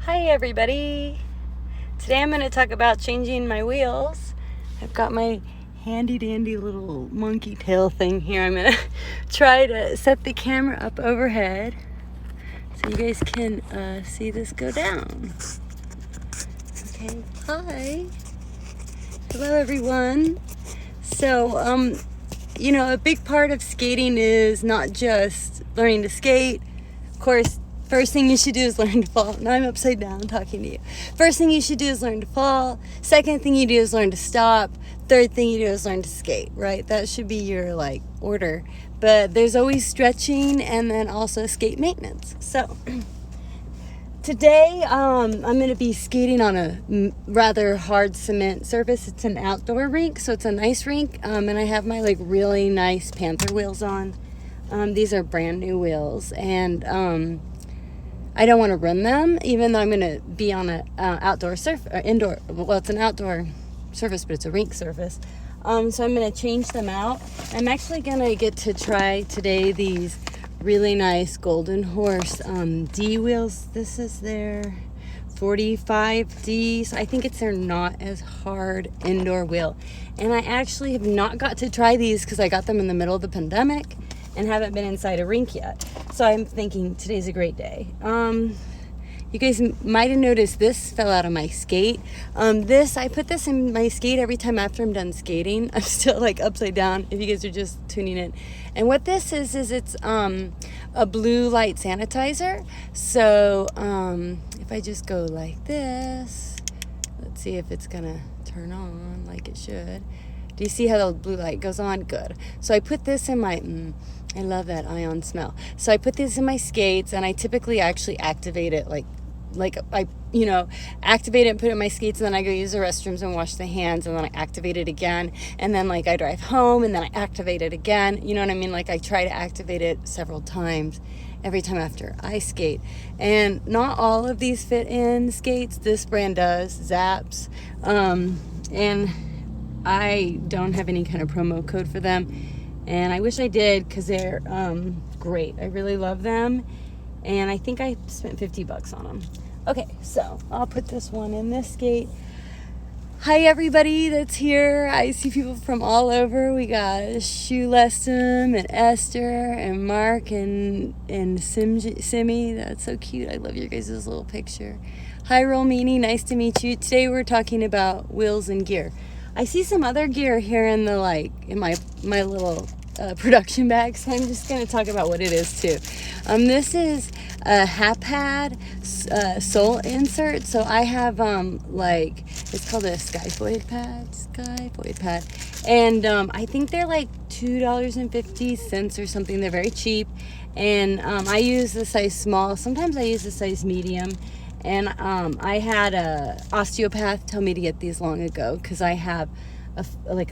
Hi everybody! Today I'm going to talk about changing my wheels. I've got my handy dandy little monkey tail thing here. I'm going to try to set the camera up overhead so you guys can see this go down. Okay, hi! Hello everyone! So, a big part of skating is not just learning to skate. Of course, first thing you should do is learn to fall. Now I'm upside down talking to you. First thing you should do is learn to fall. Second thing you do is learn to stop. Third thing you do is learn to skate, right? That should be your order. But there's always stretching and then also skate maintenance. So today I'm going to be skating on a rather hard cement surface. It's an outdoor rink, so it's a nice rink. And I have my really nice Panther wheels on. These are brand new wheels, and I don't want to run them, even though I'm going to be on an outdoor indoor. Well, it's an outdoor surface, but it's a rink surface. So I'm going to change them out. I'm actually going to get to try today these really nice Golden Horse D wheels. This is their 45D. So I think it's their not as hard indoor wheel. And I actually have not got to try these because I got them in the middle of the pandemic and haven't been inside a rink yet. So I'm thinking today's a great day. You guys might have noticed this fell out of my skate. I put this in my skate every time after I'm done skating. I'm still upside down if you guys are just tuning in. And what this is it's a blue light sanitizer. So if I just go like this, let's see if it's gonna turn on like it should. Do you see how the blue light goes on? Good. So I put this in my, I love that ion smell. So I put this in my skates, and I typically actually activate it activate it and put it in my skates, and then I go use the restrooms and wash the hands, and then I activate it again, and then I drive home, and then I activate it again. You know what I mean? I try to activate it several times every time after I skate. And not all of these fit in skates. This brand does, Zaps. And I don't have any kind of promo code for them, and I wish I did because they're great. I really love them, and I think I spent $50 on them. Okay, so I'll put this one in this skate. Hi everybody that's here. I see people from all over. We got Shoe Lestum and Esther and Mark and Simi. That's so cute. I love your guys' little picture. Hi Romini, nice to meet you. Today we're talking about wheels and gear. I see some other gear here in the in my little production bag, so I'm just going to talk about what it is too. This is a Hapad sole insert. So I have it's called a Skyvoid pad, and I think they're $2.50 or something. They're very cheap, and I use the size small. Sometimes I use the size medium. And I had a osteopath tell me to get these long ago because I have a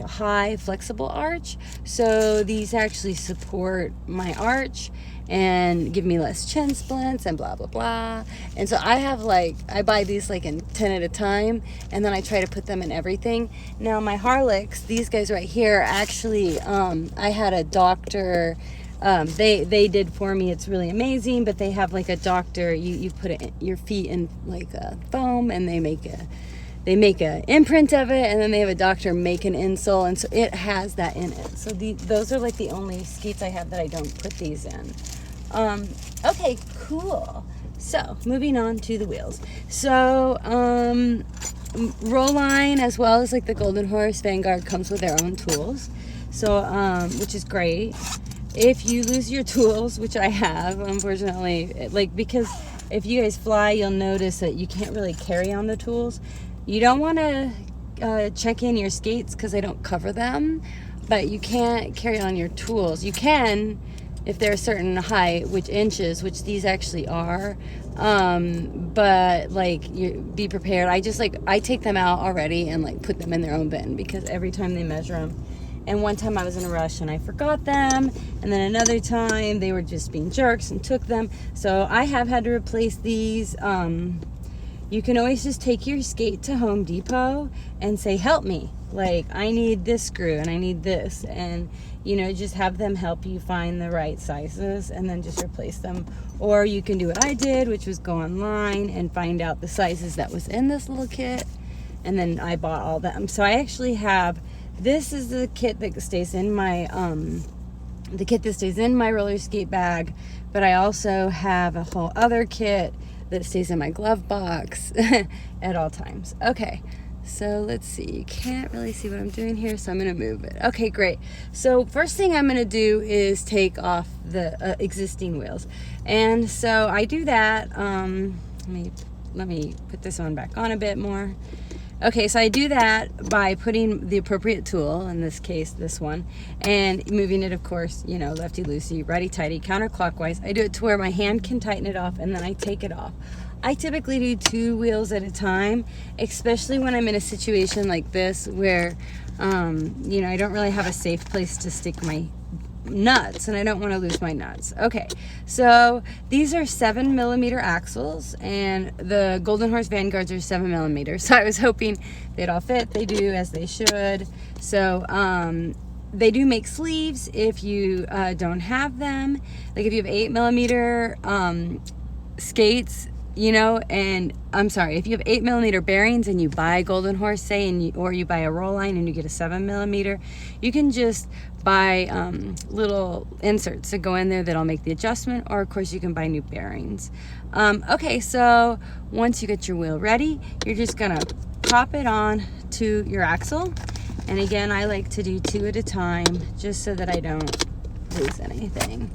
high flexible arch. So these actually support my arch and give me less chin splints and blah, blah, blah. And so I have I buy these in 10 at a time, and then I try to put them in everything. Now my Harlex, these guys right here, actually, I had a doctor. They did for me. It's really amazing, but they have a doctor. You put your feet in a foam, and they make a imprint of it, and then they have a doctor make an insole, and so it has that in it. So those are the only skates I have that I don't put these in. Okay, cool. So moving on to the wheels. So Roll-Line, as well as the Golden Horse Vanguard, comes with their own tools. So which is great. If you lose your tools, which I have, unfortunately, because if you guys fly, you'll notice that you can't really carry on the tools. You don't want to check in your skates because they don't cover them, but you can't carry on your tools. You can if they're a certain height, which inches, which these actually are, but you be prepared. I take them out already and put them in their own bin because every time they measure them. And one time I was in a rush and I forgot them. And then another time they were just being jerks and took them. So I have had to replace these you can always just take your skate to Home Depot and say, help me. Like, I need this screw and I need this. And, you know, just have them help you find the right sizes and then just replace them. Or you can do what I did, which was go online and find out the sizes that was in this little kit. And then I bought all them. So I actually have, this is the kit that stays in my, roller skate bag. But I also have a whole other kit that stays in my glove box at all times. Okay, so let's see. You can't really see what I'm doing here, so I'm gonna move it. Okay, great. So first thing I'm gonna do is take off the existing wheels. And so I do that, let me put this one back on a bit more. Okay, so I do that by putting the appropriate tool, in this case, this one, and moving it, of course, you know, lefty-loosey, righty-tighty, counterclockwise. I do it to where my hand can tighten it off, and then I take it off. I typically do 2 wheels at a time, especially when I'm in a situation like this where, you know, I don't really have a safe place to stick my nuts and I don't want to lose my nuts. Okay, so these are 7mm axles and the Golden Horse Vanguards are 7mm. So I was hoping they'd all fit. They do, as they should. So they do make sleeves if you don't have them. Like if you have 8mm skates, you know, and I'm sorry, if you have 8mm bearings and you buy Golden Horse, say, or you buy a roll line and you get a 7mm, you can just buy little inserts that go in there that'll make the adjustment, or of course you can buy new bearings. Okay, so once you get your wheel ready, you're just gonna pop it on to your axle. And again, I like to do 2 at a time just so that I don't lose anything.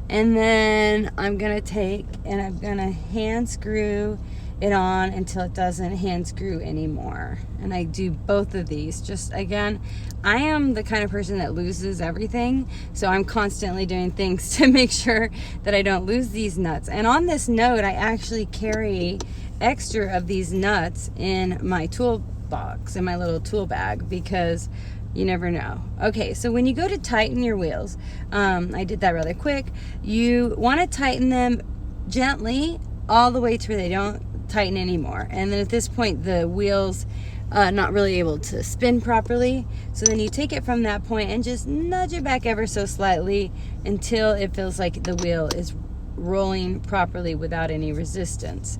And then I'm gonna take and I'm gonna hand screw it on until it doesn't hand screw anymore. And I do both of these. Just again, I am the kind of person that loses everything, so I'm constantly doing things to make sure that I don't lose these nuts. And on this note, I actually carry extra of these nuts in my toolbox, in my little tool bag, because you never know. Okay, so when you go to tighten your wheels, I did that really quick. You want to tighten them gently all the way to where they don't tighten anymore. And then at this point, the wheel's not really able to spin properly. So then you take it from that point and just nudge it back ever so slightly until it feels like the wheel is rolling properly without any resistance.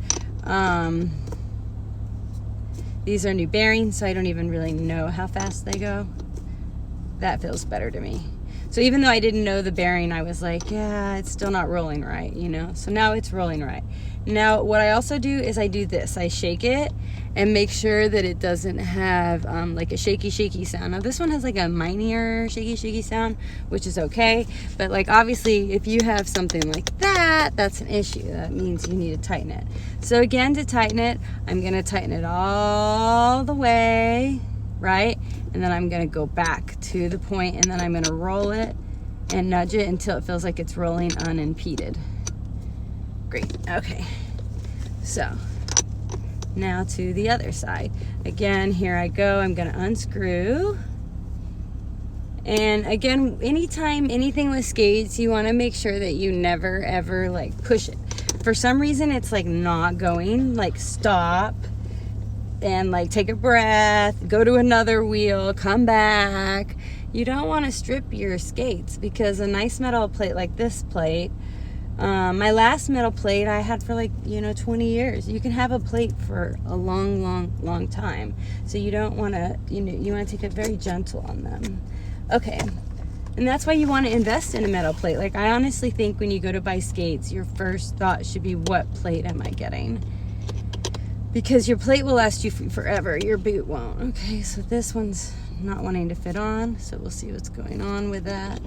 These are new bearings, so I don't even really know how fast they go. That feels better to me. So even though I didn't know the bearing, I was like, yeah, it's still not rolling right, you know? So now it's rolling right. Now, what I also do is I do this. I shake it and make sure that it doesn't have like a shaky sound. Now, this one has like a minor shaky sound, which is okay. But like, obviously, if you have something like that, that's an issue. That means you need to tighten it. So again, to tighten it, I'm gonna tighten it all the way, right? And then I'm gonna go back to the point, and then I'm gonna roll it and nudge it until it feels like it's rolling unimpeded. Great, okay. So now to the other side. Again, here I go. I'm gonna unscrew. And again, anytime anything with skates, you wanna make sure that you never ever like push it. For some reason, it's like not going, like stop and like take a breath, go to another wheel, come back. You don't wanna strip your skates because a nice metal plate like this plate, my last metal plate I had for like, 20 years. You can have a plate for a long time. So you don't want to, you want to take it very gentle on them. Okay. And that's why you want to invest in a metal plate. Like, I honestly think when you go to buy skates, your first thought should be, what plate am I getting? Because your plate will last you forever. Your boot won't. Okay, so this one's not wanting to fit on. So we'll see what's going on with that.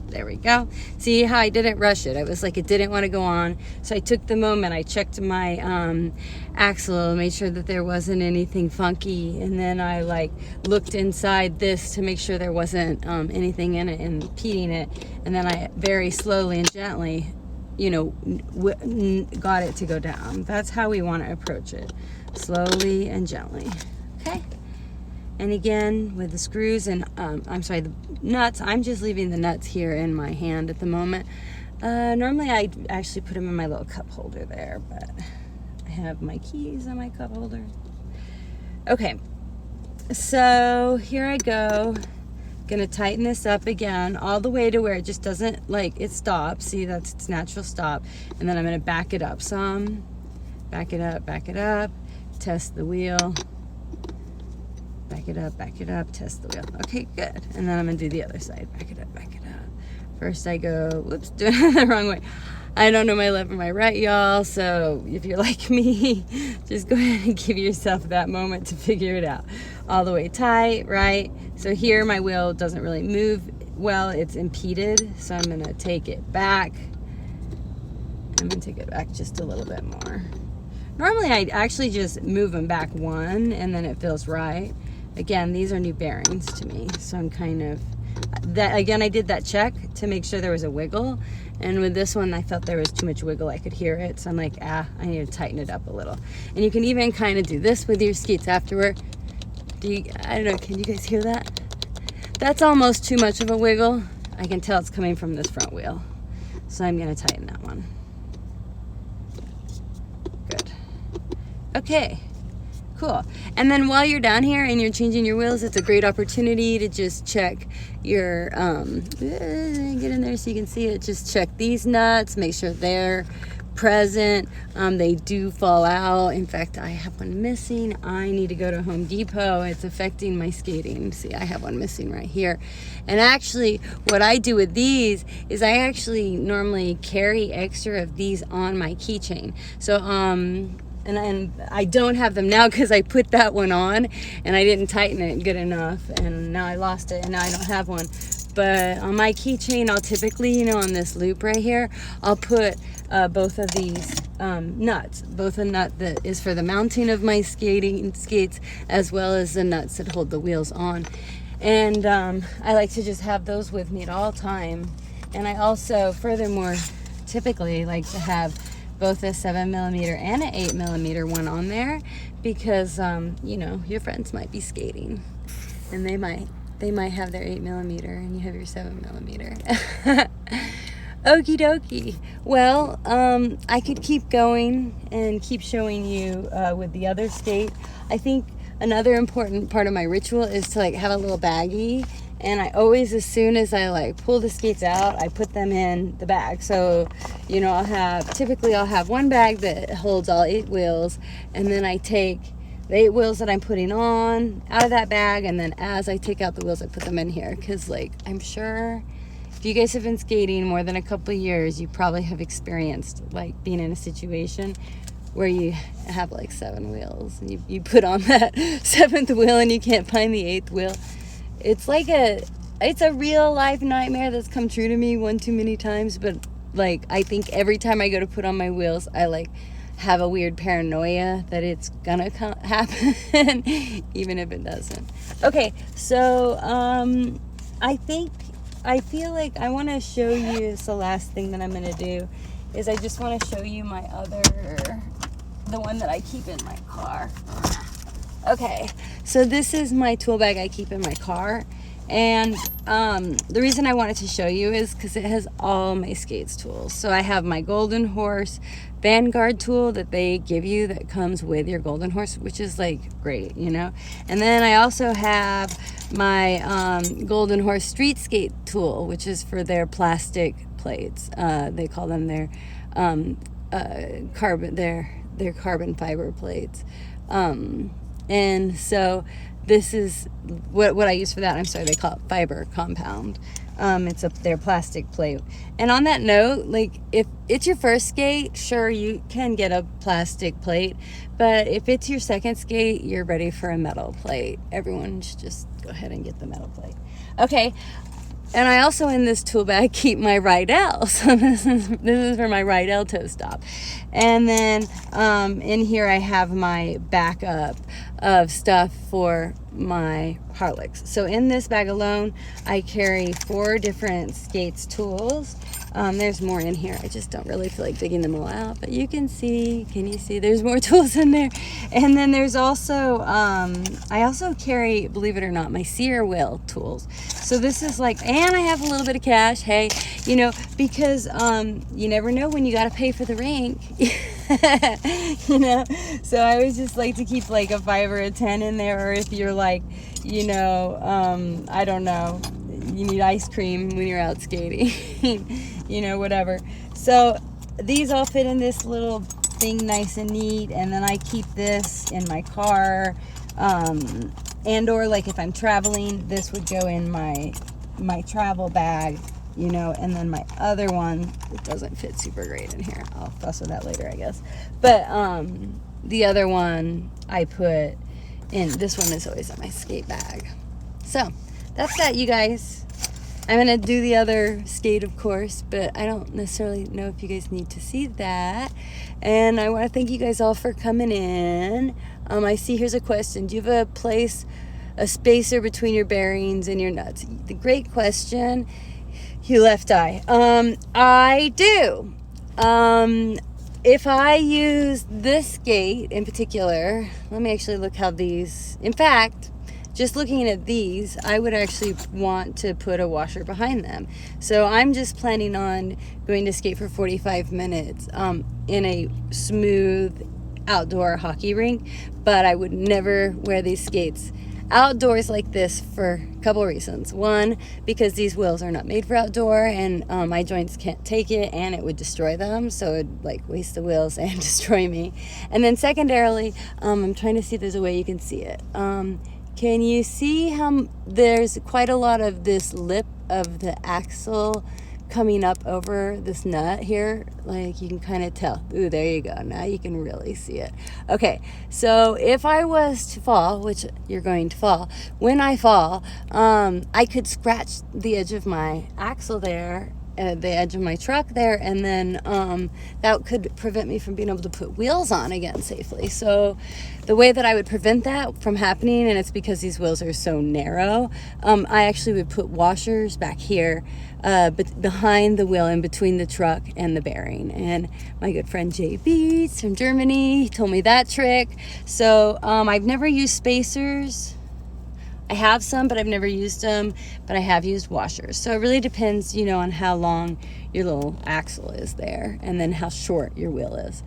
There we go. See how I didn't rush it. I was like, it didn't want to go on. So I took the moment. I checked my axle, made sure that there wasn't anything funky. And then I like looked inside this to make sure there wasn't anything in it impeding it. And then I very slowly and gently, got it to go down. That's how we want to approach it. Slowly and gently. Okay. And again, with the screws and, the nuts, I'm just leaving the nuts here in my hand at the moment. Normally I'd actually put them in my little cup holder there, but I have my keys in my cup holder. Okay, so here I go. Gonna tighten this up again all the way to where it just doesn't, like, it stops. See, that's its natural stop. And then I'm gonna back it up some. Back it up, test the wheel. Back it up, test the wheel. Okay, good. And then I'm gonna do the other side. Back it up. First I go, whoops, doing it the wrong way. I don't know my left and my right, y'all, so if you're like me, just go ahead and give yourself that moment to figure it out. All the way tight, right? So here my wheel doesn't really move well, it's impeded, so I'm gonna take it back. I'm gonna take it back just a little bit more. Normally I actually just move them back one and then it feels right. Again, these are new bearings to me, so I'm kind of, that again, I did that check to make sure there was a wiggle, and with this one I felt there was too much wiggle. I could hear it, so I'm like, I need to tighten it up a little. And you can even kind of do this with your skates afterward. I don't know, can you guys hear that? That's almost too much of a wiggle. I can tell it's coming from this front wheel, so I'm going to tighten that one. Good. Okay. Cool. And then while you're down here and you're changing your wheels, it's a great opportunity to just check your, get in there so you can see it, just check these nuts, make sure they're present. They do fall out. In fact, I have one missing. I need to go to Home Depot. It's affecting my skating. See, I have one missing right here. And actually, what I do with these is I actually normally carry extra of these on my keychain. So, and I don't have them now because I put that one on and I didn't tighten it good enough, and now I lost it and now I don't have one. But on my keychain, I'll typically, you know, on this loop right here, I'll put both of these nuts, both a nut that is for the mounting of my skates, as well as the nuts that hold the wheels on. And I like to just have those with me at all time. And I also, furthermore, typically like to have both a 7mm and an 8mm one on there, because you know, your friends might be skating and they might have their 8mm and you have your 7mm. Okie dokie. Well, I could keep going and keep showing you with the other skate. I think another important part of my ritual is to like have a little baggie. And I always, as soon as I like pull the skates out, I put them in the bag. So, you know, typically I'll have one bag that holds all 8 wheels, and then I take the 8 wheels that I'm putting on out of that bag, and then as I take out the wheels, I put them in here. Because, like, I'm sure if you guys have been skating more than a couple of years, you probably have experienced, like, being in a situation where you have, like, 7 wheels, and you put on that 7th wheel and you can't find the 8th wheel. It's like it's a real life nightmare that's come true to me one too many times, but like I think every time I go to put on my wheels, I like have a weird paranoia that it's gonna happen even if it doesn't. Okay, so I feel like I want to show you, it's the last thing that I'm gonna do, is I just want to show you my the one that I keep in my car. Okay, so this is my tool bag I keep in my car, and the reason I wanted to show you is because it has all my skates tools. So I have my Golden Horse Vanguard tool that they give you that comes with your Golden Horse, which is like great, you know. And then I also have my Golden Horse Street Skate tool, which is for their plastic plates. They call them their carbon fiber plates. And so this is what I use for that. I'm sorry, they call it fiber compound. It's their plastic plate. And on that note, like if it's your first skate, sure, you can get a plastic plate. But if it's your second skate, you're ready for a metal plate. Everyone should just go ahead and get the metal plate. Okay. And I also, in this tool bag, keep my Rydell. So this is for my Rydell toe stop. And then in here I have my backup of stuff for my Harlechs. So in this bag alone, I carry 4 different skates tools. There's more in here. I just don't really feel like digging them all out, but you can see, there's more tools in there. And then there's also, I also carry, believe it or not, my sear wheel tools. So this is like, and I have a little bit of cash, hey, you know, because you never know when you got to pay for the rink. You know, so I always just like to keep like a 5 or a 10 in there. Or if you're like, you know, I don't know, you need ice cream when you're out skating, you know, whatever. So these all fit in this little thing nice and neat. And then I keep this in my car, and or like if I'm traveling, this would go in my travel bag, you know. And then my other one, it doesn't fit super great in here, I'll fuss with that later, I guess. But the other one I put in, this one is always in my skate bag. So that's that, you guys. I'm gonna do the other skate, of course, but I don't necessarily know if you guys need to see that. And I want to thank you guys all for coming in. I see here's a question: do you have a spacer between your bearings and your nuts? The great question, you left eye. I do. If I use this skate in particular, let me actually look how these, in fact, just looking at these, I would actually want to put a washer behind them. So I'm just planning on going to skate for 45 minutes in a smooth outdoor hockey rink, but I would never wear these skates outdoors like this for a couple reasons. One, because these wheels are not made for outdoor, and my joints can't take it, and it would destroy them, so it would like waste the wheels and destroy me. And then secondarily, I'm trying to see if there's a way you can see it. Can you see how there's quite a lot of this lip of the axle coming up over this nut here? Like, you can kind of tell. Ooh, there you go. Now you can really see it. Okay, so if I was to fall, which you're going to fall, when I fall, I could scratch the edge of my axle there, the edge of my truck there, and then that could prevent me from being able to put wheels on again safely. So the way that I would prevent that from happening, and it's because these wheels are so narrow, I actually would put washers back here behind the wheel, in between the truck and the bearing. And my good friend Jay Beats from Germany told me that trick. So I've never used spacers. I have some, but I've never used them, but I have used washers. So it really depends, you know, on how long your little axle is there, and then how short your wheel is.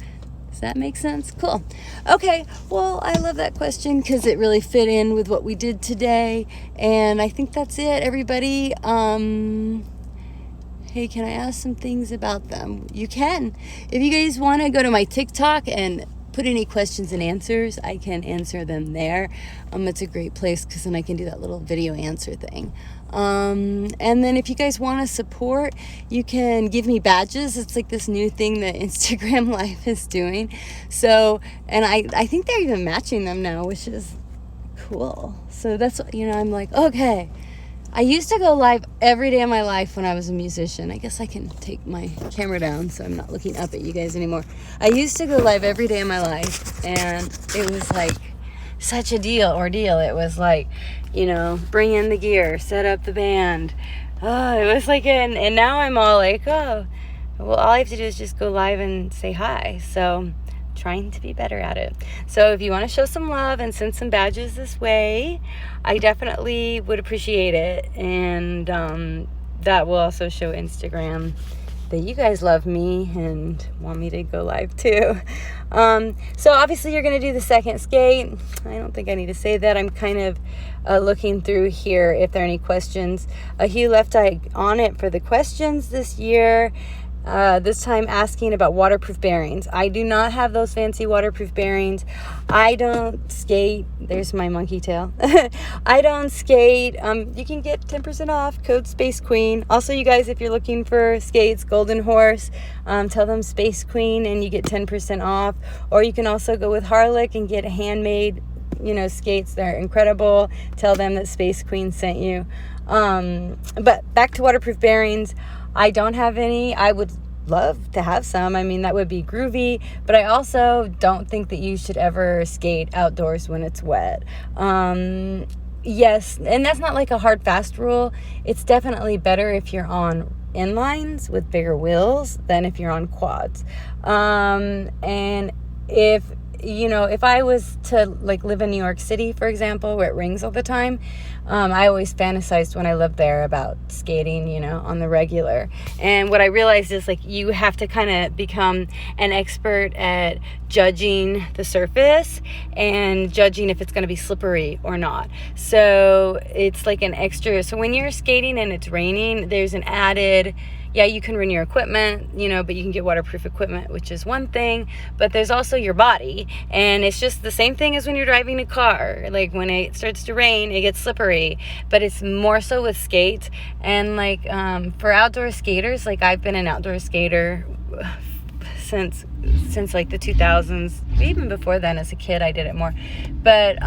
Does that make sense? Cool. Okay, well, I love that question because it really fit in with what we did today, and I think that's it, everybody. Hey, can I ask some things about them? You can. If you guys want to go to my TikTok and put any questions and answers, I can answer them there. It's a great place because then I can do that little video answer thing. And then if you guys want to support, you can give me badges. It's like this new thing that Instagram Live is doing. So, and I think they're even matching them now, which is cool. So that's, you know, I'm like, okay. I used to go live every day of my life when I was a musician. I guess I can take my camera down so I'm not looking up at you guys anymore. I used to go live every day of my life, and it was like such a ordeal. It was like, you know, bring in the gear, set up the band. Oh, it was like, and now I'm all like, oh, well, all I have to do is just go live and say hi. So trying to be better at it. So if you want to show some love and send some badges this way, I definitely would appreciate it. And that will also show Instagram that you guys love me and want me to go live too. So obviously you're going to do the second skate. I don't think I need to say that. I'm kind of looking through here if there are any questions. Hugh left eye on it for the questions this year. This time asking about waterproof bearings. I do not have those fancy waterproof bearings. I don't skate. There's my monkey tail. I don't skate. You can get 10% off, code Space Queen. Also, you guys, if you're looking for skates, Golden Horse, tell them Space Queen and you get 10% off. Or you can also go with Harlick and get handmade, you know, skates. They're incredible. Tell them that Space Queen sent you. But back to waterproof bearings. I don't have any. I would love to have some. I mean, that would be groovy, but I also don't think that you should ever skate outdoors when it's wet. Yes, and that's not like a hard fast rule. It's definitely better if you're on inlines with bigger wheels than if you're on quads. And if you know, if I was to like live in New York City, for example, where it rains all the time, I always fantasized when I lived there about skating, you know, on the regular. And what I realized is like you have to kind of become an expert at judging the surface and judging if it's going to be slippery or not. So it's like an extra. So when you're skating and it's raining, there's an added, yeah, you can run your equipment, you know, but you can get waterproof equipment, which is one thing, but there's also your body. And it's just the same thing as when you're driving a car. Like when it starts to rain, it gets slippery, but it's more so with skates. And like for outdoor skaters, like I've been an outdoor skater since like the 2000s. Even before then, as a kid, I did it more. But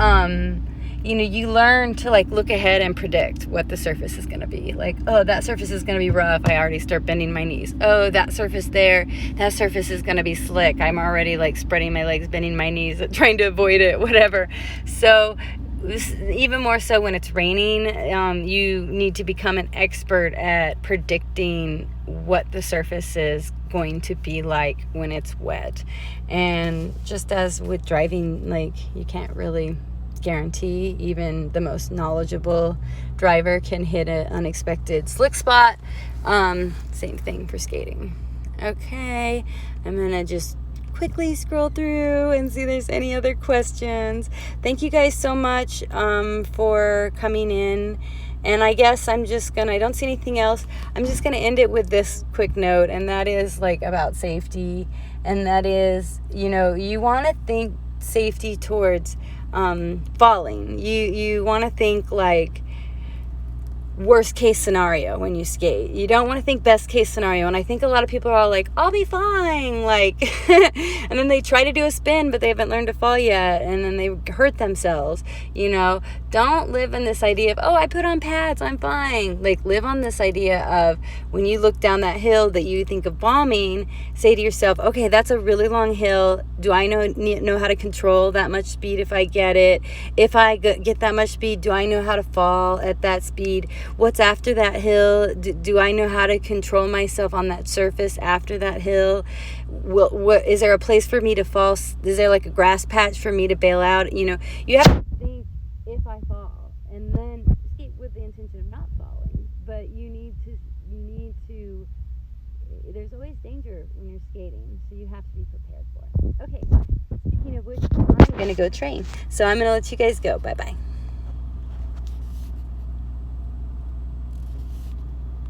you know, you learn to like look ahead and predict what the surface is going to be. Like, oh, that surface is going to be rough. I already start bending my knees. Oh, that surface there, that surface is going to be slick. I'm already like spreading my legs, bending my knees, trying to avoid it, whatever. So even more so when it's raining, you need to become an expert at predicting what the surface is going to be like when it's wet. And just as with driving, like you can't really guarantee, even the most knowledgeable driver can hit an unexpected slick spot. Same thing for skating. Okay, I'm gonna just quickly scroll through and see if there's any other questions. Thank you guys so much for coming in. And I guess I don't see anything else. I'm just gonna end it with this quick note, and that is like about safety. And that is, you know, you want to think safety towards falling. You want to think like worst case scenario when you skate. You don't want to think best case scenario. And I think a lot of people are all like, I'll be fine, like and then they try to do a spin, but they haven't learned to fall yet, and then they hurt themselves. You know, don't live in this idea of, oh, I put on pads, I'm fine. Like, live on this idea of when you look down that hill that you think of bombing, say to yourself, okay, that's a really long hill. Do I know how to control that much speed if I get it? If I get that much speed, do I know how to fall at that speed? What's after that hill? Do I know how to control myself on that surface after that hill? What is there a place for me to fall? Is there like a grass patch for me to bail out? You know, you have to think, if I fall, and then skate with the intention of not falling. But you need to, there's always danger when you're skating, so you have to be prepared for it. Okay, speaking of which, I'm going to go train. So I'm going to let you guys go. Bye-bye.